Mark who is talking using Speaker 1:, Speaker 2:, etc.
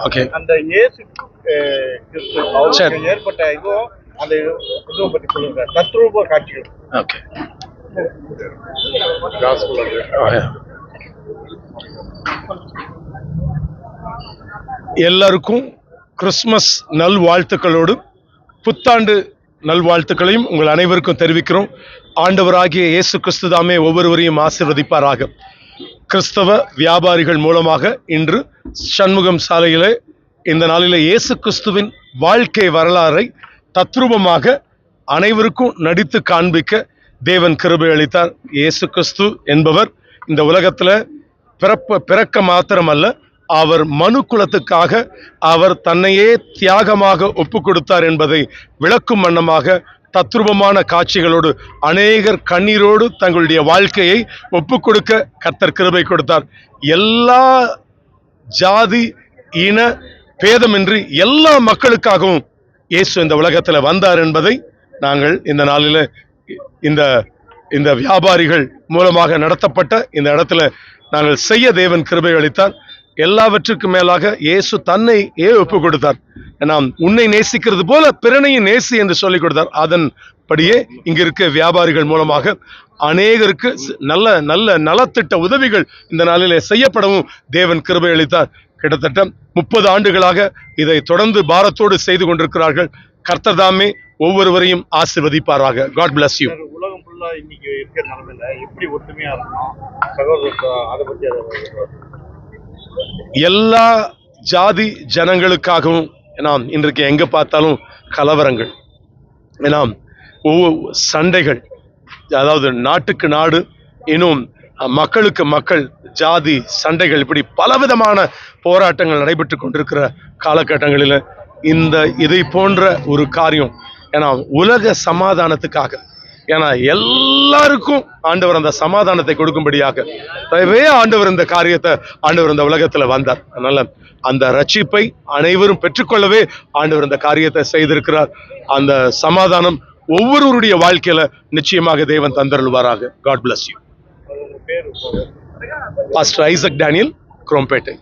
Speaker 1: Okay.
Speaker 2: அந்த இயேசு கிறிஸ்து அவருக்கு ஏற்பட்ட இதுவும் அந்த இதுவும் பற்றி சொல்லுங்க. தத்ரூப காட்சிகள்.
Speaker 1: ஓகே. எல்லாருக்கும் கிறிஸ்துமஸ் நல்வாழ்த்துக்களோடு புத்தாண்டு நல்வாழ்த்துக்களையும் உங்கள் அனைவருக்கும் தெரிவிக்கிறோம். ஆண்டவராகிய இயேசு கிறிஸ்து தாமே ஒவ்வொருவரையும் ஆசீர்வதிப்பாராக. கிறிஸ்தவ வியாபாரிகள் மூலமாக இன்று சண்முகம் சாலையிலே இந்த நாளில் இயேசு கிறிஸ்துவின் வாழ்க்கை வரலாறை தத்ரூபமாக அனைவருக்கும் நடித்து காண்பிக்க தேவன் கிருபை அளித்தார். இயேசு கிறிஸ்து என்பவர் இந்த உலகத்தில் பிறக்க மாத்திரமல்ல, அவர் மனு குலத்துக்காக அவர் தன்னையே தியாகமாக ஒப்பு கொடுத்தார் என்பதை விளக்கும் வண்ணமாக தத்ரூபமான காட்சிகளோடு அநேகர் கண்ணீரோடு தங்களுடைய வாழ்க்கையை ஒப்பு கொடுக்க கர்த்தர் கிருபை கொடுத்தார். எல்லா ஜாதி இன பேதமின்றி எல்லா மக்களுக்காகவும் இயேசு இந்த உலகத்தில் வந்தார் என்பதை நாங்கள் இந்த நாளில் இந்த வியாபாரிகள் மூலமாக நடத்தப்பட்ட இந்த இடத்துல நாங்கள் செய்ய தேவன் கிருபை அளித்தார். எல்லாவற்றுக்கும் மேலாக இயேசு தன்னை ஒப்பு கொடுத்தார். நாம் உன்னை நேசிக்கிறது போல பிறனையும் நேசி என்று சொல்லிக் கொடுத்தார். அதன்படியே இங்க இருக்க வியாபாரிகள் மூலமாக அநேகருக்கு நல்ல நல்ல நலத்திட்ட உதவிகள் இந்த நாளிலே செய்யப்படவும் தேவன் கிருபை அளித்தார். கிட்டத்தட்ட 30 ஆண்டுகளாக இதை தொடர்ந்து பாரத்தோடு செய்து கொண்டிருக்கிறார்கள். கர்த்தர் தாமே ஒவ்வொருவரையும் ஆசீர்வதிப்பாராக. God bless you.
Speaker 2: உலகம் ஃபுல்லா இன்னைக்கு இருக்கிற நிலைமையில எப்படி ஒற்றுமையா இருக்கணும் சகோதரத்துவம், அதை பத்தி
Speaker 1: எல்லா ஜாதி ஜனங்களுக்காகவும் நாம் இன்றைக்கு எங்க பார்த்தாலும் கலவரங்கள், சண்டைகள், அதாவது நாட்டுக்கு நாடு, இன்னும் மக்களுக்கு மக்கள், ஜாதி சண்டைகள், இப்படி பலவிதமான போராட்டங்கள் நடைபெற்று கொண்டிருக்கிற காலகட்டங்களில் இதை போன்ற ஒரு காரியம், உலக சமாதானத்துக்காக, எல்லாருக்கும் ஆண்டவர் அந்த சமாதானத்தை கொடுக்கும்படியாக ஆண்டவர் இந்த காரியத்தை ஆண்டவர் இந்த உலகத்துல வந்தார். அதனால அந்த ரட்சிப்பை அனைவரும் பெற்றுக்கொள்ளவே ஆண்டவர் இந்த காரியத்தை செய்திருக்கிறார். அந்த சமாதானம் ஒவ்வொருவருடைய வாழ்க்கையில நிச்சயமாக தேவன் தந்தருள்வாராக. God bless you. Pastor Isaac Daniel, Chromepet.